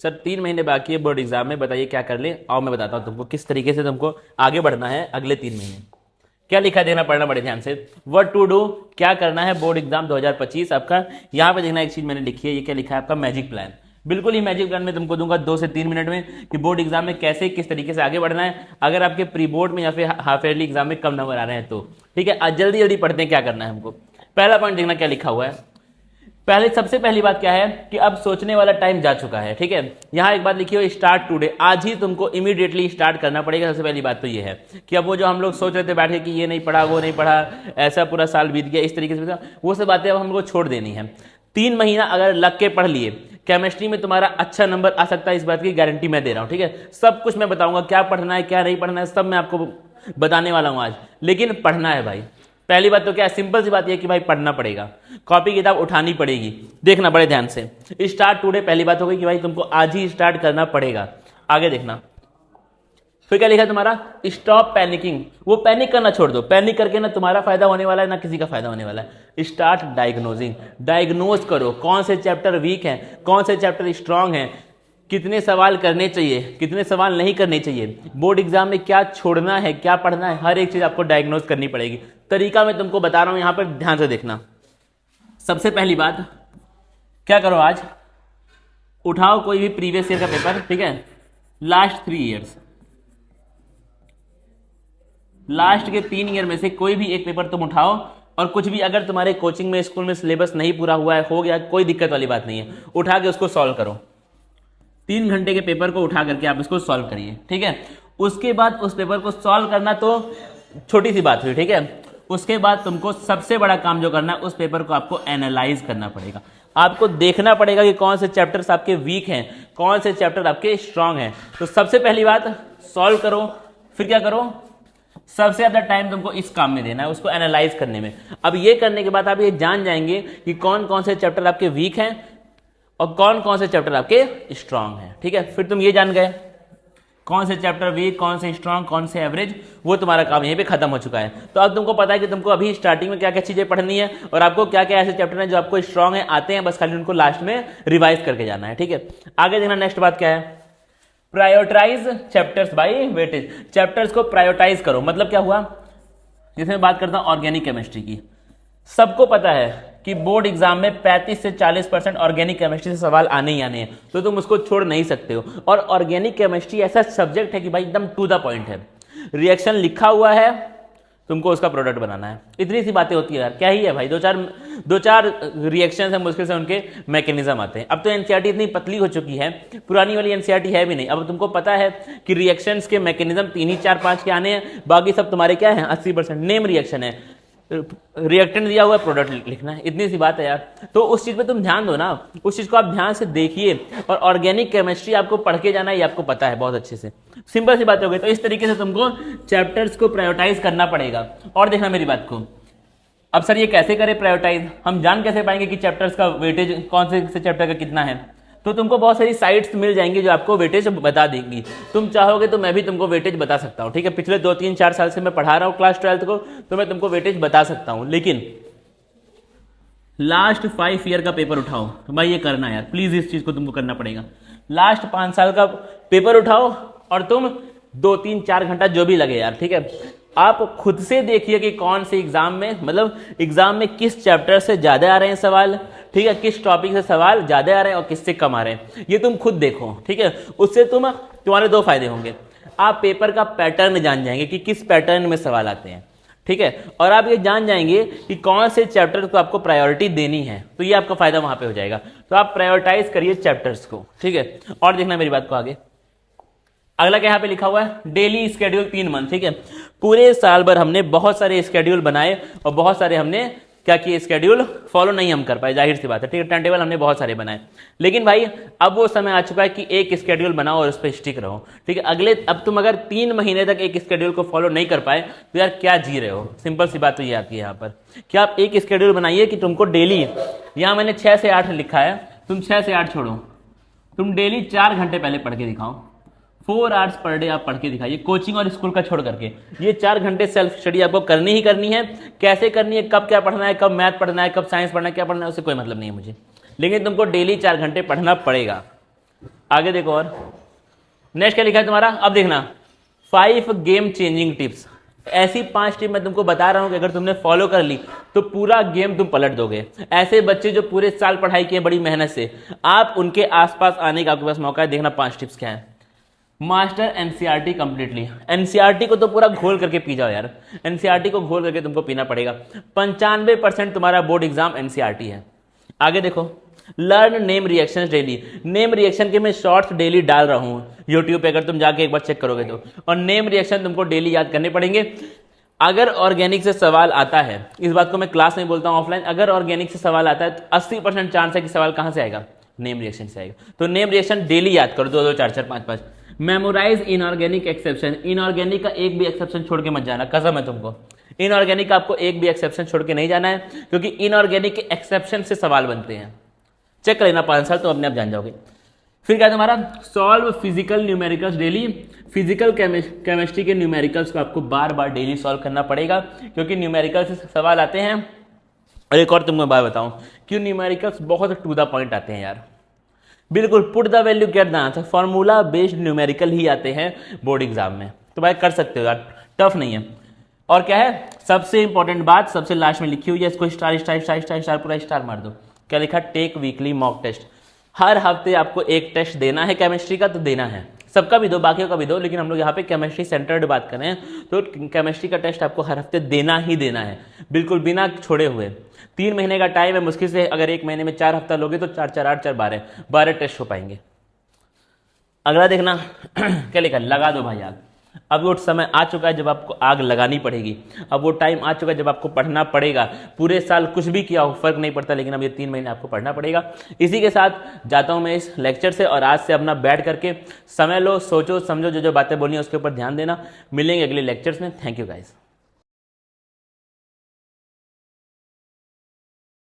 Sir 3 महीने बाकी है बोर्ड एग्जाम में, बताइए क्या कर ले। आओ मैं बताता हूँ तुमको किस तरीके से तुमको आगे बढ़ना है अगले 3 महीने। क्या लिखा है देखना पड़ना बड़े ध्यान से। व्हाट टू डू, क्या करना है बोर्ड एग्जाम 2025 आपका। यहाँ पे देखना एक चीज मैंने लिखी है, ये क्या लिखा है आपका मैजिक प्लान। बिल्कुल ही मैजिक प्लान में तुमको दूंगा 2 से 3 मिनट में कि बोर्ड एग्जाम में कैसे किस तरीके से आगे बढ़ना है, अगर आपके प्री बोर्ड में या फिर हाफ ईयरली एग्जाम में कम नंबर आ रहे हैं तो। ठीक है, आज जल्दी जल्दी पढ़ते हैं क्या करना है हमको। पहला पॉइंट देखना क्या लिखा हुआ है। सबसे पहली बात क्या है कि अब सोचने वाला टाइम जा चुका है। ठीक है, यहां एक बात लिखी हो स्टार्ट टुडे, आज ही तुमको इमीडिएटली स्टार्ट करना पड़ेगा। सबसे पहली बात तो ये है कि अब वो जो हम लोग सोच रहे थे बैठ के कि ये नहीं पढ़ा वो नहीं पढ़ा, ऐसा पूरा साल बीत गया, इस तरीके से वो सब बातें अब हमको छोड़ देनी है। 3 महीना अगर लग के पढ़ लिए, केमिस्ट्री में तुम्हारा अच्छा नंबर आ सकता है, इस बात की गारंटी मैं दे रहा हूं। ठीक है, सब कुछ मैं बताऊंगा, क्या पढ़ना है क्या नहीं पढ़ना है सब मैं आपको बताने वाला हूं आज, लेकिन पढ़ना है भाई। पहली बात तो क्या है, सिंपल सी बात यह कि भाई पढ़ना पड़ेगा, कॉपी किताब उठानी पड़ेगी। देखना बड़े ध्यान से, स्टार्ट टुडे पहली बात हो गई कि भाई तुमको आज ही स्टार्ट करना पड़ेगा। आगे देखना फिर क्या लिखा है तुम्हारा, स्टॉप पैनिकिंग। वो पैनिक करना छोड़ दो, पैनिक करके ना तुम्हारा फायदा होने वाला है ना किसी का फायदा होने वाला है। स्टार्ट डायग्नोजिंग, डायग्नोज करो कौन से चैप्टर वीक हैं, कौन से चैप्टर स्ट्रांग हैं, कितने सवाल करने चाहिए कितने सवाल नहीं करने चाहिए, बोर्ड एग्जाम में क्या छोड़ना है क्या पढ़ना है, हर एक चीज आपको डायग्नोज करनी पड़ेगी। तरीका मैं तुमको बता रहा हूं, यहां पर ध्यान से देखना। सबसे पहली बात क्या करो, आज उठाओ कोई भी प्रीवियस ईयर का पेपर। ठीक है, लास्ट 3 ईयर्स, लास्ट के 3 ईयर में से कोई भी एक पेपर तुम उठाओ, और कुछ भी अगर तुम्हारे कोचिंग में स्कूल में सिलेबस नहीं पूरा हुआ है, हो गया, कोई दिक्कत वाली बात नहीं है, उठा के उसको सॉल्व करो। 3 घंटे के पेपर को उठा करके आप इसको सॉल्व करिए। ठीक है, उसके बाद उस पेपर को सॉल्व करना तो छोटी सी बात हुई। ठीक है, उसके बाद तुमको सबसे बड़ा काम जो करना है, उस पेपर को आपको एनालाइज करना पड़ेगा। आपको देखना पड़ेगा कि कौन से चैप्टर्स आपके वीक हैं, कौन से चैप्टर आपके स्ट्रांग हैं। तो सबसे पहली बात सॉल्व करो, फिर क्या करो, सबसे ज्यादा टाइम तुमको इस काम में देना है, उसको एनालाइज करने में। अब ये करने के बाद आप ये जान जाएंगे कि कौन कौन से चैप्टर आपके वीक हैं और कौन कौन से चैप्टर आपके स्ट्रांग हैं। ठीक है, फिर तुम ये जान गए कौन से चैप्टर वीक, कौन से स्ट्रांग, कौन से एवरेज, वो तुम्हारा काम यहीं पे खत्म हो चुका है। तो अब तुमको पता है कि तुमको अभी स्टार्टिंग में क्या क्या चीजें पढ़नी है और आपको क्या क्या ऐसे चैप्टर हैं जो आपको स्ट्रांग है, आते हैं, बस खाली उनको लास्ट में रिवाइज करके जाना है। ठीक है, आगे देखना नेक्स्ट बात क्या है, prioritise chapters by weightage. Chapters को प्रायोरिटाइज करो, मतलब क्या हुआ, जैसे मैं बात करता हूं ऑर्गेनिक केमिस्ट्री की, सबको पता है कि बोर्ड एग्जाम में 35 से 40% ऑर्गेनिक केमिस्ट्री से सवाल आने ही आने हैं, तो तुम उसको छोड़ नहीं सकते हो। और ऑर्गेनिक केमिस्ट्री ऐसा सब्जेक्ट है कि भाई एकदम टू द पॉइंट है, रिएक्शन लिखा हुआ है, तुमको उसका प्रोडक्ट बनाना है, इतनी सी बातें होती है यार। क्या ही है भाई, दो चार रिएक्शन है, मुश्किल से उनके मैकेनिज्म आते हैं। अब तो एनसीईआरटी इतनी पतली हो चुकी है, पुरानी वाली एनसीईआरटी है भी नहीं। अब तुमको पता है कि रिएक्शंस के मैकेनिज्म 3 ही 4 5 के आने हैं, बाकी सब तुम्हारे क्या है 80% नेम रिएक्शन है, रिएक्टेंट दिया हुआ है, प्रोडक्ट लिखना है, इतनी सी बात है यार। तो उस चीज पे तुम ध्यान दो ना, उस चीज को आप ध्यान से देखिए। और ऑर्गेनिक केमिस्ट्री आपको पढ़ के जाना है, ये आपको पता है बहुत अच्छे से, सिंपल सी बात हो गई। तो इस तरीके से तुमको चैप्टर्स को प्रायोरिटाइज करना पड़ेगा। और देखना मेरी बात को, अब सर ये कैसे करें प्रायोरिटाइज, हम जान कैसे पाएंगे कि चैप्टर्स का वेटेज कौन से चैप्टर का कितना है। तो तुमको बहुत सारी साइट्स मिल जाएंगी जो आपको वेटेज बता देंगी। तुम चाहोगे तो मैं भी तुमको वेटेज बता सकता हूँ। ठीक है, पिछले 2 3 4 साल से मैं पढ़ा रहा हूँ क्लास 12th को, तो मैं तुमको वेटेज बता सकता हूँ। लेकिन लास्ट 5 ईयर का पेपर उठाओ, तो भाई ये करना है यार, प्लीज इस चीज को तुमको करना पड़ेगा। लास्ट 5 साल का पेपर उठाओ और तुम 2 3 4 घंटा जो भी लगे यार, ठीक है, आप खुद से देखिए कि कौन से एग्जाम में, मतलब एग्जाम में किस चैप्टर से ज्यादा आ रहे हैं सवाल, ठीक है, किस टॉपिक से सवाल ज्यादा आ रहे हैं और किससे कम आ रहे हैं, ये तुम खुद देखो। ठीक है, उससे तुम्हारे 2 फायदे होंगे, आप पेपर का पैटर्न जान जाएंगे कि किस पैटर्न में सवाल आते हैं। ठीक है, और आप ये जान जाएंगे कि कौन से चैप्टर को आपको प्रायोरिटी देनी है, तो ये आपका फायदा वहां पे हो जाएगा। तो आप प्रायोरिटाइज करिए चैप्टर्स को। ठीक है, और देखना मेरी बात को आगे, अगला क्या यहाँ पे लिखा हुआ है, डेली स्केड्यूल 3 मंथ। ठीक है, पूरे साल भर हमने बहुत सारे स्केड्यूल बनाए और बहुत सारे हमने क्या किए, स्केड्यूल फॉलो नहीं हम कर पाए, जाहिर सी बात है। ठीक है, टाइम टेबल हमने बहुत सारे बनाए, लेकिन भाई अब वो समय आ चुका है कि एक स्केड्यूल बनाओ और उस पर स्टिक रहो। ठीक है, अब तुम अगर 3 महीने तक एक स्केड्यूल को फॉलो नहीं कर पाए तो यार क्या जी रहे हो। सिंपल सी बात तो ये आती है यहाँ पर कि आप एक स्केड्यूल बनाइए कि तुमको डेली, यहाँ मैंने 6 से 8 लिखा है, तुम 6 से 8 छोड़ो, तुम डेली 4 घंटे पहले पढ़ के दिखाओ, 4 आवर्स पर डे आप पढ़ के दिखाइए, कोचिंग और स्कूल का छोड़ करके। ये 4 घंटे सेल्फ स्टडी आपको करनी ही करनी है। कैसे करनी है, कब क्या पढ़ना है, कब मैथ पढ़ना है, कब साइंस पढ़ना है, क्या पढ़ना है, उससे कोई मतलब नहीं है मुझे, लेकिन तुमको डेली 4 घंटे पढ़ना पड़ेगा। आगे देखो और नेक्स्ट क्या लिखा है तुम्हारा, अब देखना 5 गेम चेंजिंग टिप्स। ऐसी 5 टिप मैं तुमको बता रहा हूं कि अगर तुमने फॉलो कर ली तो पूरा गेम तुम पलट दोगे। ऐसे बच्चे जो पूरे साल पढ़ाई किए बड़ी मेहनत से, आप उनके आसपास आने का आपके पास मौका है। देखना 5 टिप्स क्या है। Master NCERT completely. एनसीईआरटी को तो पूरा घोल करके पी जाओ यार, एनसीईआरटी को घोल करके तुमको पीना पड़ेगा। 95% तुम्हारा बोर्ड एग्जाम एनसीईआरटी है। आगे देखो, learn name reactions daily. Name reaction के मैं शॉर्ट्स डेली डाल रहा हूं यूट्यूब पे, अगर तुम जाके एक बार चेक करोगे तो। और नेम रिएक्शन तुमको डेली याद करने पड़ेंगे। अगर ऑर्गेनिक से सवाल आता है, इस बात को मैं क्लास में बोलता हूं ऑफलाइन, अगर ऑर्गेनिक से सवाल आता है तो 80% चांस है कि सवाल कहां से आएगा, नेम रिएक्शन से आएगा। तो नेम रिएक्शन डेली याद करो, 2 2 4 4 5 5। Memorise inorganic exception. इनऑर्गेनिक का एक भी एक्सेप्शन छोड़ के मत जाना, कसम है तुमको। इनऑर्गेनिक का आपको एक भी एक्सेप्शन छोड़ के नहीं जाना है, क्योंकि इनऑर्गेनिक के एक्सेप्शन से सवाल बनते हैं। चेक कर लेना 5 साल, तो अपने आप जान जाओगे। फिर क्या है तुम्हारा, solve physical numericals daily. Physical chemistry के न्यूमेरिकल्स को आपको बार बार डेली सॉल्व करना पड़ेगा, क्योंकि न्यूमेरिकल से सवाल आते हैं। और एक और तुमको बात बताऊं, क्यों न्यूमेरिकल्स बहुत टू द पॉइंट आते हैं यार। बिल्कुल put the value get the answer, formula based numerical ही आते हैं बोर्ड एग्जाम में। तो भाई कर सकते हो यार, टफ नहीं है। और क्या है, सबसे इंपॉर्टेंट बात सबसे लास्ट में लिखी हुई है, इसको star star star star star पूरा स्टार मार दो। क्या लिखा, टेक वीकली मॉक टेस्ट। हर हफ्ते आपको एक टेस्ट देना है केमिस्ट्री का, तो देना है। सबका भी दो, बाकियों का भी दो, लेकिन हम लोग यहाँ पे केमिस्ट्री सेंटर्ड बात कर रहे हैं, तो केमिस्ट्री का टेस्ट आपको हर हफ्ते देना ही देना है, बिल्कुल बिना छोड़े हुए। 3 महीने का टाइम है, मुश्किल से अगर 1 महीने में 4 हफ्ता लोगे तो 4 4 8 4 12 टेस्ट हो पाएंगे। अगला देखना क्या लिखा, लगा दो भाई आग। अब वो समय आ चुका है जब आपको आग लगानी पड़ेगी। अब वो टाइम आ चुका है जब आपको पढ़ना पड़ेगा। पूरे साल कुछ भी किया हो फर्क नहीं पड़ता, लेकिन अब ये 3 महीने आपको पढ़ना पड़ेगा। इसी के साथ जाता हूं मैं इस लेक्चर से, और आज से अपना बैठ करके समय लो, सोचो समझो, जो जो बातें बोली हैं उसके ऊपर ध्यान देना। मिलेंगे अगले लेक्चर्स में। Thank you guys.